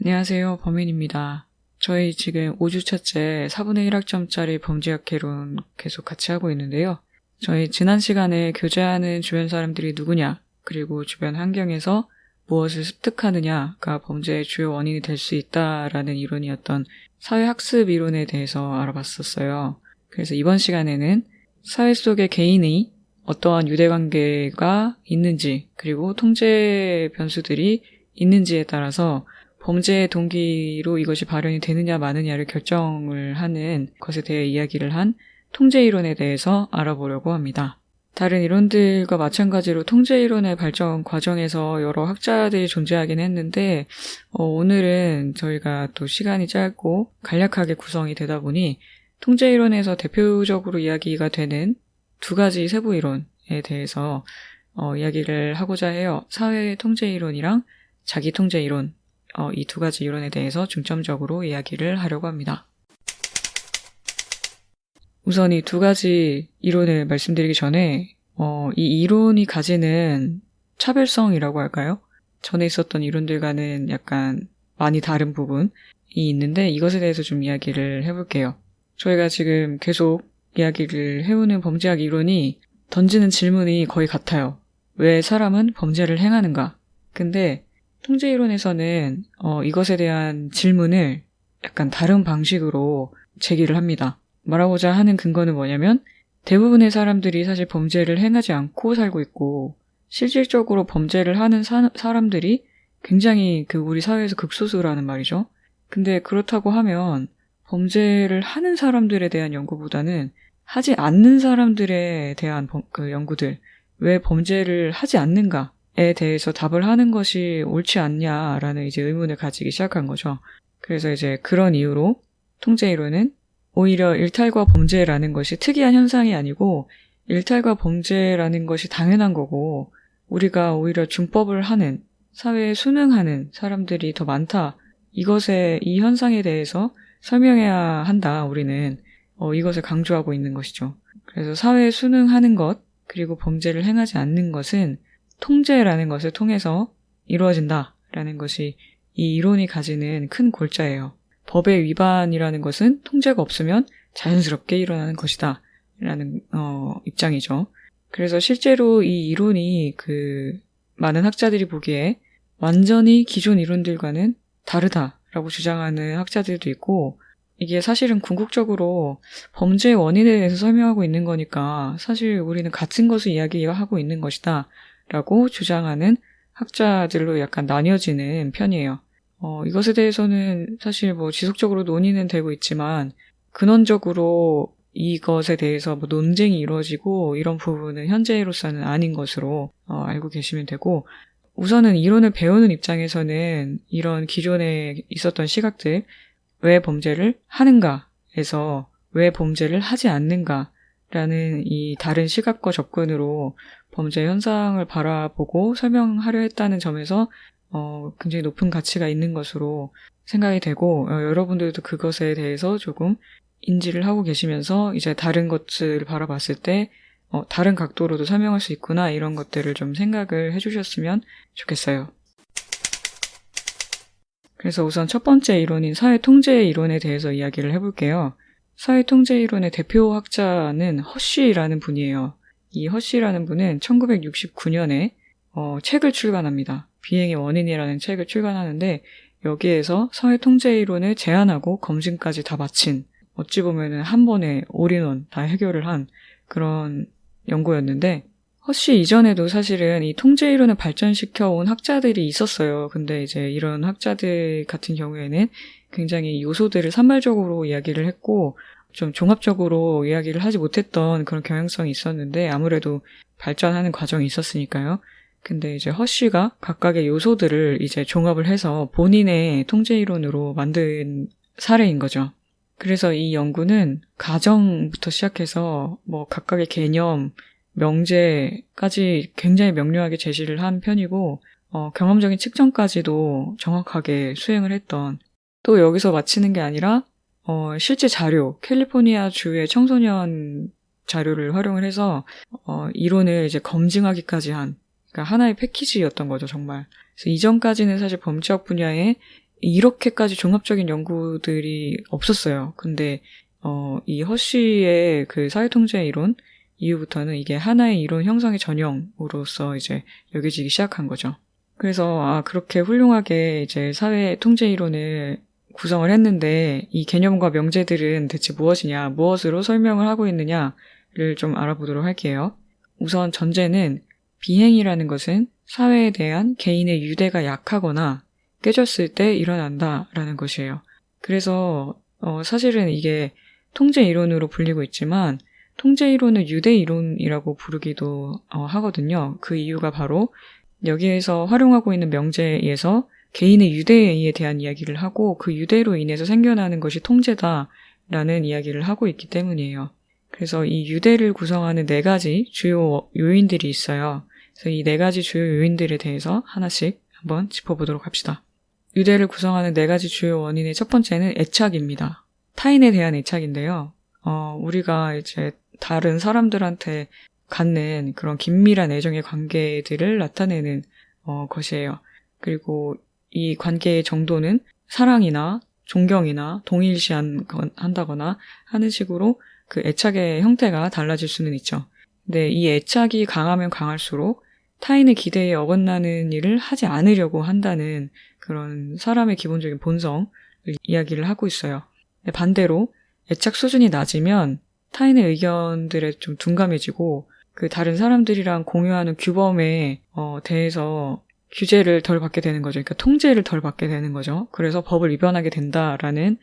안녕하세요. 범인입니다. 저희 지금 5주차째 4분의 1학점짜리 범죄학 개론 계속 같이 하고 있는데요. 저희 지난 시간에 교제하는 주변 사람들이 누구냐, 그리고 주변 환경에서 무엇을 습득하느냐가 범죄의 주요 원인이 될 수 있다라는 이론이었던 사회학습 이론에 대해서 알아봤었어요. 그래서 이번 시간에는 사회 속의 개인의 어떠한 유대관계가 있는지, 그리고 통제 변수들이 있는지에 따라서 범죄의 동기로 이것이 발현이 되느냐 마느냐를 결정을 하는 것에 대해 이야기를 한 통제이론에 대해서 알아보려고 합니다. 다른 이론들과 마찬가지로 통제이론의 발전 과정에서 여러 학자들이 존재하긴 했는데 오늘은 저희가 또 시간이 짧고 간략하게 구성이 되다 보니 통제이론에서 대표적으로 이야기가 되는 두 가지 세부 이론에 대해서 이야기를 하고자 해요. 사회 통제이론이랑 자기 통제이론, 이 두 가지 이론에 대해서 중점적으로 이야기를 하려고 합니다. 우선 이 두 가지 이론을 말씀드리기 전에 이 이론이 가지는 차별성이라고 할까요? 전에 있었던 이론들과는 약간 많이 다른 부분이 있는데 이것에 대해서 좀 이야기를 해볼게요. 저희가 지금 계속 이야기를 해오는 범죄학 이론이 던지는 질문이 거의 같아요. 왜 사람은 범죄를 행하는가? 근데 통제이론에서는 이것에 대한 질문을 약간 다른 방식으로 제기를 합니다. 말하고자 하는 근거는 뭐냐면 대부분의 사람들이 사실 범죄를 행하지 않고 살고 있고 실질적으로 범죄를 하는 사람들이 굉장히 우리 사회에서 극소수라는 말이죠. 근데 그렇다고 하면 범죄를 하는 사람들에 대한 연구보다는 하지 않는 사람들에 대한 연구들, 왜 범죄를 하지 않는가에 대해서 답을 하는 것이 옳지 않냐라는 이제 의문을 가지기 시작한 거죠. 그래서 이제 그런 이유로 통제이론은 오히려 일탈과 범죄라는 것이 특이한 현상이 아니고 일탈과 범죄라는 것이 당연한 거고 우리가 오히려 준법을 하는, 사회에 순응하는 사람들이 더 많다. 이 현상에 대해서 설명해야 한다. 우리는 이것을 강조하고 있는 것이죠. 그래서 사회에 순응하는 것, 그리고 범죄를 행하지 않는 것은 통제라는 것을 통해서 이루어진다라는 것이 이 이론이 가지는 큰 골자예요. 법의 위반이라는 것은 통제가 없으면 자연스럽게 일어나는 것이다 라는 입장이죠. 그래서 실제로 이 이론이 많은 학자들이 보기에 완전히 기존 이론들과는 다르다라고 주장하는 학자들도 있고 이게 사실은 궁극적으로 범죄의 원인에 대해서 설명하고 있는 거니까 사실 우리는 같은 것을 이야기하고 있는 것이다 라고 주장하는 학자들로 약간 나뉘어지는 편이에요. 이것에 대해서는 사실 지속적으로 논의는 되고 있지만 근원적으로 이것에 대해서 논쟁이 이루어지고 이런 부분은 현재로서는 아닌 것으로 알고 계시면 되고 우선은 이론을 배우는 입장에서는 이런 기존에 있었던 시각들 왜 범죄를 하는가에서 왜 범죄를 하지 않는가라는 이 다른 시각과 접근으로 범죄 현상을 바라보고 설명하려 했다는 점에서 굉장히 높은 가치가 있는 것으로 생각이 되고 여러분들도 그것에 대해서 조금 인지를 하고 계시면서 이제 다른 것을 바라봤을 때 다른 각도로도 설명할 수 있구나 이런 것들을 좀 생각을 해주셨으면 좋겠어요. 그래서 우선 첫 번째 이론인 사회통제 이론에 대해서 이야기를 해볼게요. 사회통제 이론의 대표 학자는 허쉬라는 분이에요. 이 허쉬라는 분은 1969년에 책을 출간합니다. 비행의 원인이라는 책을 출간하는데 여기에서 사회통제 이론을 제안하고 검증까지 다 마친 어찌 보면은 한 번에 올인원 다 해결을 한 그런 연구였는데 허쉬 이전에도 사실은 이 통제 이론을 발전시켜온 학자들이 있었어요. 근데 이제 이런 학자들 같은 경우에는 굉장히 요소들을 산발적으로 이야기를 했고 좀 종합적으로 이야기를 하지 못했던 그런 경향성이 있었는데 아무래도 발전하는 과정이 있었으니까요. 근데 이제 허쉬가 각각의 요소들을 이제 종합을 해서 본인의 통제 이론으로 만든 사례인 거죠. 그래서 이 연구는 가정부터 시작해서 각각의 개념, 명제까지 굉장히 명료하게 제시를 한 편이고 경험적인 측정까지도 정확하게 수행을 했던 또 여기서 마치는 게 아니라 실제 자료, 캘리포니아 주의 청소년 자료를 활용을 해서 이론을 이제 검증하기까지 한 그러니까 하나의 패키지였던 거죠, 정말. 그래서 이전까지는 사실 범죄학 분야에 이렇게까지 종합적인 연구들이 없었어요. 근데 이 허쉬의 그 사회통제 이론 이후부터는 이게 하나의 이론 형성의 전형으로서 이제 여겨지기 시작한 거죠. 그래서 그렇게 훌륭하게 이제 사회 통제 이론을 구성을 했는데 이 개념과 명제들은 대체 무엇이냐, 무엇으로 설명을 하고 있느냐를 좀 알아보도록 할게요. 우선 전제는 비행이라는 것은 사회에 대한 개인의 유대가 약하거나 깨졌을 때 일어난다라는 것이에요. 그래서 사실은 이게 통제 이론으로 불리고 있지만 통제 이론을 유대 이론이라고 부르기도 하거든요. 그 이유가 바로 여기에서 활용하고 있는 명제에서 개인의 유대에 대한 이야기를 하고 그 유대로 인해서 생겨나는 것이 통제다라는 이야기를 하고 있기 때문이에요. 그래서 이 유대를 구성하는 4가지 주요 요인들이 있어요. 그래서 이 4가지 주요 요인들에 대해서 하나씩 한번 짚어보도록 합시다. 유대를 구성하는 4가지 주요 원인의 첫 번째는 애착입니다. 타인에 대한 애착인데요. 우리가 이제 다른 사람들한테 갖는 그런 긴밀한 애정의 관계들을 나타내는 것이에요. 그리고 이 관계의 정도는 사랑이나 존경이나 동일시한다거나 하는 식으로 그 애착의 형태가 달라질 수는 있죠. 근데 이 애착이 강하면 강할수록 타인의 기대에 어긋나는 일을 하지 않으려고 한다는 그런 사람의 기본적인 본성을 이야기를 하고 있어요. 근데 반대로 애착 수준이 낮으면 타인의 의견들에 좀 둔감해지고 그 다른 사람들이랑 공유하는 규범에 대해서 규제를 덜 받게 되는 거죠. 그러니까 통제를 덜 받게 되는 거죠. 그래서 법을 위반하게 된다라는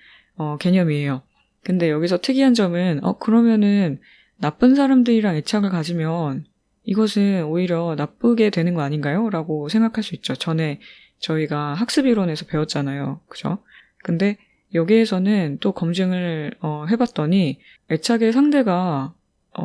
개념이에요. 근데 여기서 특이한 점은 그러면은 나쁜 사람들이랑 애착을 가지면 이것은 오히려 나쁘게 되는 거 아닌가요? 라고 생각할 수 있죠. 전에 저희가 학습이론에서 배웠잖아요. 그죠? 근데 여기에서는 또 검증을 해봤더니 애착의 상대가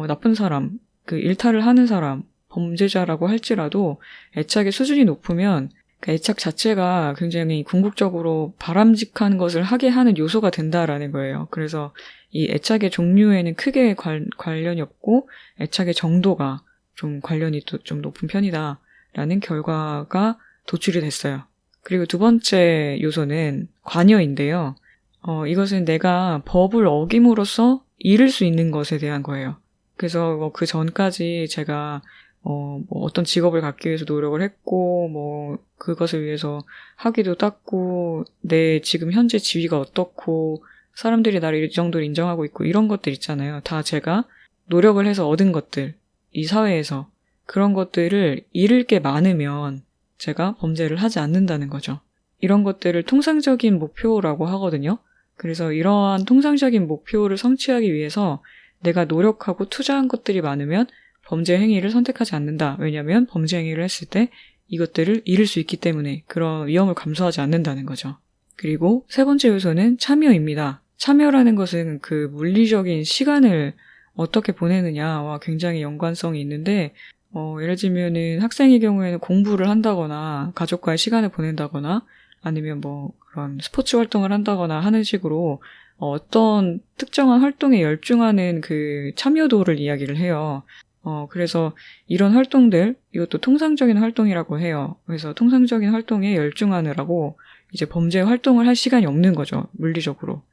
나쁜 사람, 그 일탈을 하는 사람, 범죄자라고 할지라도 애착의 수준이 높으면 그 애착 자체가 굉장히 궁극적으로 바람직한 것을 하게 하는 요소가 된다라는 거예요. 그래서 이 애착의 종류에는 크게 관련이 없고 애착의 정도가 좀 관련이 좀 높은 편이다라는 결과가 도출이 됐어요. 그리고 두 번째 요소는 관여인데요. 이것은 내가 법을 어김으로써 잃을 수 있는 것에 대한 거예요. 그래서 그 전까지 제가 어떤 직업을 갖기 위해서 노력을 했고, 그것을 위해서 학위도 땄고, 내 지금 현재 지위가 어떻고, 사람들이 나를 이 정도로 인정하고 있고, 이런 것들 있잖아요. 다 제가 노력을 해서 얻은 것들, 이 사회에서. 그런 것들을 잃을 게 많으면 제가 범죄를 하지 않는다는 거죠. 이런 것들을 통상적인 목표라고 하거든요. 그래서 이러한 통상적인 목표를 성취하기 위해서 내가 노력하고 투자한 것들이 많으면 범죄 행위를 선택하지 않는다. 왜냐하면 범죄 행위를 했을 때 이것들을 잃을 수 있기 때문에 그런 위험을 감수하지 않는다는 거죠. 그리고 세 번째 요소는 참여입니다. 참여라는 것은 그 물리적인 시간을 어떻게 보내느냐와 굉장히 연관성이 있는데 예를 들면은 학생의 경우에는 공부를 한다거나 가족과의 시간을 보낸다거나 아니면 그런 스포츠 활동을 한다거나 하는 식으로 어떤 특정한 활동에 열중하는 그 참여도를 이야기를 해요. 그래서 이런 활동들, 이것도 통상적인 활동이라고 해요. 그래서 통상적인 활동에 열중하느라고 이제 범죄 활동을 할 시간이 없는 거죠. 물리적으로.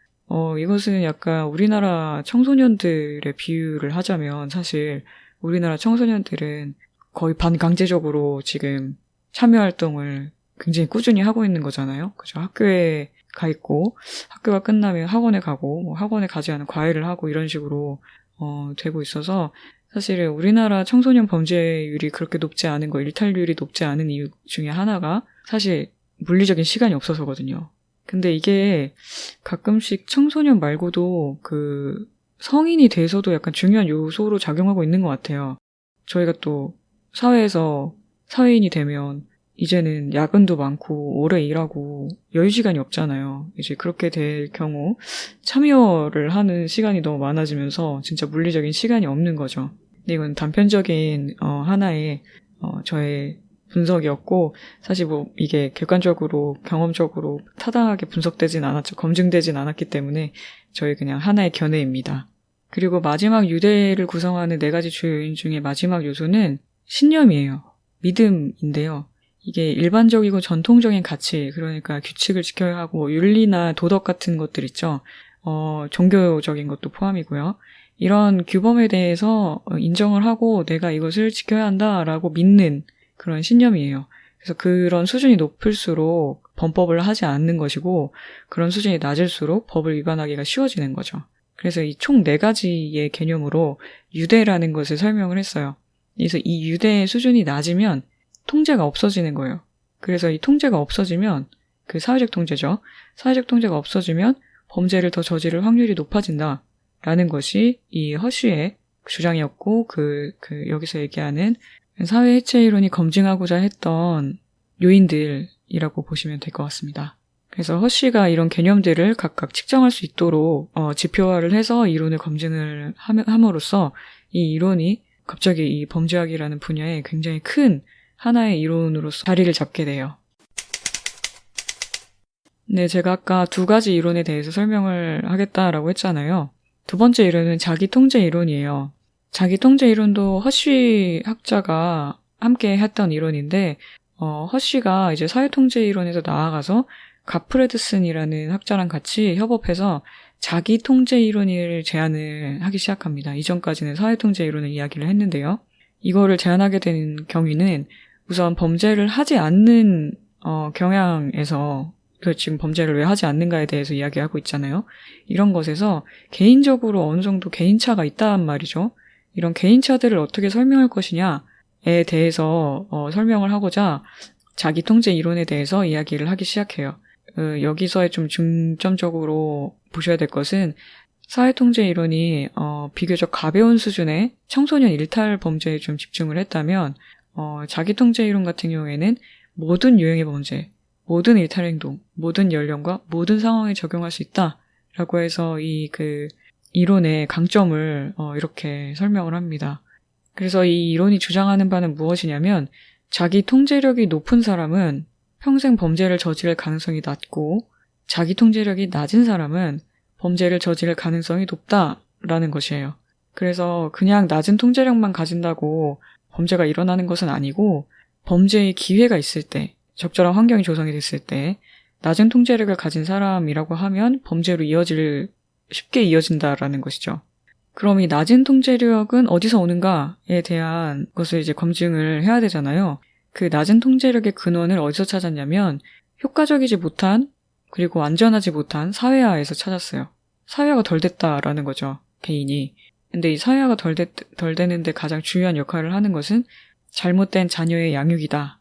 이것은 약간 우리나라 청소년들의 비유를 하자면 사실 우리나라 청소년들은 거의 반강제적으로 지금 참여 활동을 굉장히 꾸준히 하고 있는 거잖아요. 그죠? 학교에 가 있고 학교가 끝나면 학원에 가고 학원에 가지 않은 과외를 하고 이런 식으로 되고 있어서 사실 우리나라 청소년 범죄율이 그렇게 높지 않은 거, 일탈률이 높지 않은 이유 중에 하나가 사실 물리적인 시간이 없어서거든요. 근데 이게 가끔씩 청소년 말고도 그 성인이 돼서도 약간 중요한 요소로 작용하고 있는 것 같아요. 저희가 또 사회에서 사회인이 되면 이제는 야근도 많고 오래 일하고 여유 시간이 없잖아요. 이제 그렇게 될 경우 참여를 하는 시간이 너무 많아지면서 진짜 물리적인 시간이 없는 거죠. 근데 이건 단편적인 하나의 저의 분석이었고 사실 이게 객관적으로 경험적으로 타당하게 분석되진 않았죠. 검증되진 않았기 때문에 저희 그냥 하나의 견해입니다. 그리고 마지막 유대를 구성하는 4가지 주요 요인 중에 마지막 요소는 신념이에요. 믿음인데요. 이게 일반적이고 전통적인 가치, 그러니까 규칙을 지켜야 하고 윤리나 도덕 같은 것들 있죠. 종교적인 것도 포함이고요. 이런 규범에 대해서 인정을 하고 내가 이것을 지켜야 한다라고 믿는 그런 신념이에요. 그래서 그런 수준이 높을수록 범법을 하지 않는 것이고 그런 수준이 낮을수록 법을 위반하기가 쉬워지는 거죠. 그래서 이 총 4가지의 개념으로 유대라는 것을 설명을 했어요. 그래서 이 유대의 수준이 낮으면 통제가 없어지는 거예요. 그래서 이 통제가 없어지면 그 사회적 통제죠. 사회적 통제가 없어지면 범죄를 더 저지를 확률이 높아진다. 라는 것이 이 허쉬의 주장이었고 여기서 얘기하는 사회 해체 이론이 검증하고자 했던 요인들이라고 보시면 될 것 같습니다. 그래서 허쉬가 이런 개념들을 각각 측정할 수 있도록 지표화를 해서 이론을 검증을 함으로써 이 이론이 갑자기 이 범죄학이라는 분야에 굉장히 큰 하나의 이론으로서 자리를 잡게 돼요. 네, 제가 아까 2가지 이론에 대해서 설명을 하겠다라고 했잖아요. 2번째 이론은 자기통제 이론이에요. 자기통제 이론도 허쉬 학자가 함께 했던 이론인데 허쉬가 이제 사회통제 이론에서 나아가서 가프레드슨이라는 학자랑 같이 협업해서 자기통제 이론을 제안을 하기 시작합니다. 이전까지는 사회통제 이론을 이야기를 했는데요. 이거를 제안하게 된 경위는 우선 범죄를 하지 않는 경향에서 지금 범죄를 왜 하지 않는가에 대해서 이야기하고 있잖아요. 이런 것에서 개인적으로 어느 정도 개인차가 있단 말이죠. 이런 개인차들을 어떻게 설명할 것이냐에 대해서 설명을 하고자 자기통제 이론에 대해서 이야기를 하기 시작해요. 여기서의 좀 중점적으로 보셔야 될 것은 사회통제 이론이 비교적 가벼운 수준의 청소년 일탈 범죄에 좀 집중을 했다면 자기통제 이론 같은 경우에는 모든 유형의 범죄, 모든 일탈 행동, 모든 연령과 모든 상황에 적용할 수 있다라고 해서 이론의 강점을 이렇게 설명을 합니다. 그래서 이 이론이 주장하는 바는 무엇이냐면 자기 통제력이 높은 사람은 평생 범죄를 저지를 가능성이 낮고 자기 통제력이 낮은 사람은 범죄를 저지를 가능성이 높다라는 것이에요. 그래서 그냥 낮은 통제력만 가진다고 범죄가 일어나는 것은 아니고 범죄의 기회가 있을 때, 적절한 환경이 조성이 됐을 때 낮은 통제력을 가진 사람이라고 하면 범죄로 쉽게 이어진다라는 것이죠. 그럼 이 낮은 통제력은 어디서 오는가에 대한 것을 이제 검증을 해야 되잖아요. 그 낮은 통제력의 근원을 어디서 찾았냐면 효과적이지 못한 그리고 안전하지 못한 사회화에서 찾았어요. 사회화가 덜 됐다라는 거죠. 개인이. 근데 이 사회화가 덜 되는데 가장 중요한 역할을 하는 것은 잘못된 자녀의 양육이다.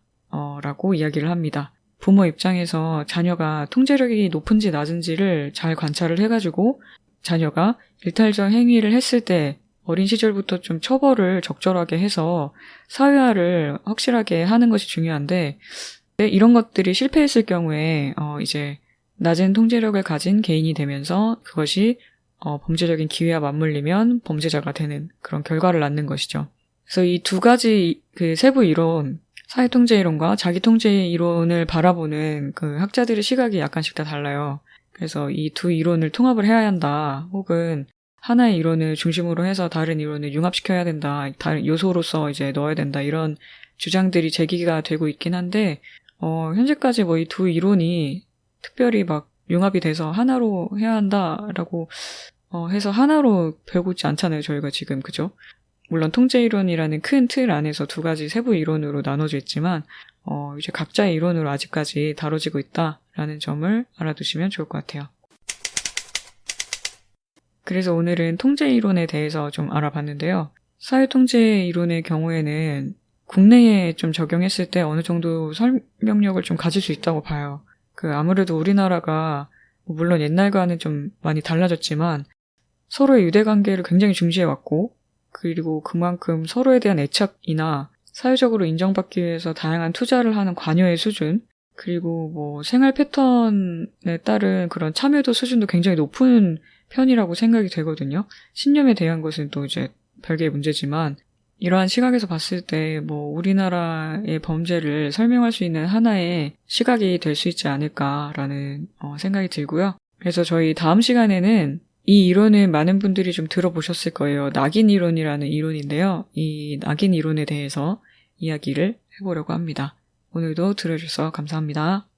라고 이야기를 합니다. 부모 입장에서 자녀가 통제력이 높은지 낮은지를 잘 관찰을 해가지고 자녀가 일탈적 행위를 했을 때 어린 시절부터 좀 처벌을 적절하게 해서 사회화를 확실하게 하는 것이 중요한데 이런 것들이 실패했을 경우에 이제 낮은 통제력을 가진 개인이 되면서 그것이 범죄적인 기회와 맞물리면 범죄자가 되는 그런 결과를 낳는 것이죠. 그래서 이 2가지 세부 이론, 사회통제 이론과 자기통제 이론을 바라보는 학자들의 시각이 약간씩 다 달라요. 그래서 이 2 이론을 통합을 해야 한다. 혹은 하나의 이론을 중심으로 해서 다른 이론을 융합시켜야 된다. 다른 요소로서 이제 넣어야 된다. 이런 주장들이 제기가 되고 있긴 한데 현재까지 이 2 이론이 특별히 막 융합이 돼서 하나로 해야 한다라고 해서 하나로 배우고 있지 않잖아요. 저희가 지금. 그죠? 물론 통제 이론이라는 큰 틀 안에서 2가지 세부 이론으로 나눠져 있지만 이제 각자의 이론으로 아직까지 다뤄지고 있다라는 점을 알아두시면 좋을 것 같아요. 그래서 오늘은 통제 이론에 대해서 좀 알아봤는데요. 사회통제 이론의 경우에는 국내에 좀 적용했을 때 어느 정도 설명력을 좀 가질 수 있다고 봐요. 아무래도 우리나라가 물론 옛날과는 좀 많이 달라졌지만 서로의 유대관계를 굉장히 중시해왔고 그리고 그만큼 서로에 대한 애착이나 사회적으로 인정받기 위해서 다양한 투자를 하는 관여의 수준 그리고 생활 패턴에 따른 그런 참여도 수준도 굉장히 높은 편이라고 생각이 되거든요. 신념에 대한 것은 또 이제 별개의 문제지만 이러한 시각에서 봤을 때 우리나라의 범죄를 설명할 수 있는 하나의 시각이 될 수 있지 않을까라는 생각이 들고요. 그래서 저희 다음 시간에는 이 이론을 많은 분들이 좀 들어보셨을 거예요. 낙인 이론이라는 이론인데요. 이 낙인 이론에 대해서 이야기를 해보려고 합니다. 오늘도 들어주셔서 감사합니다.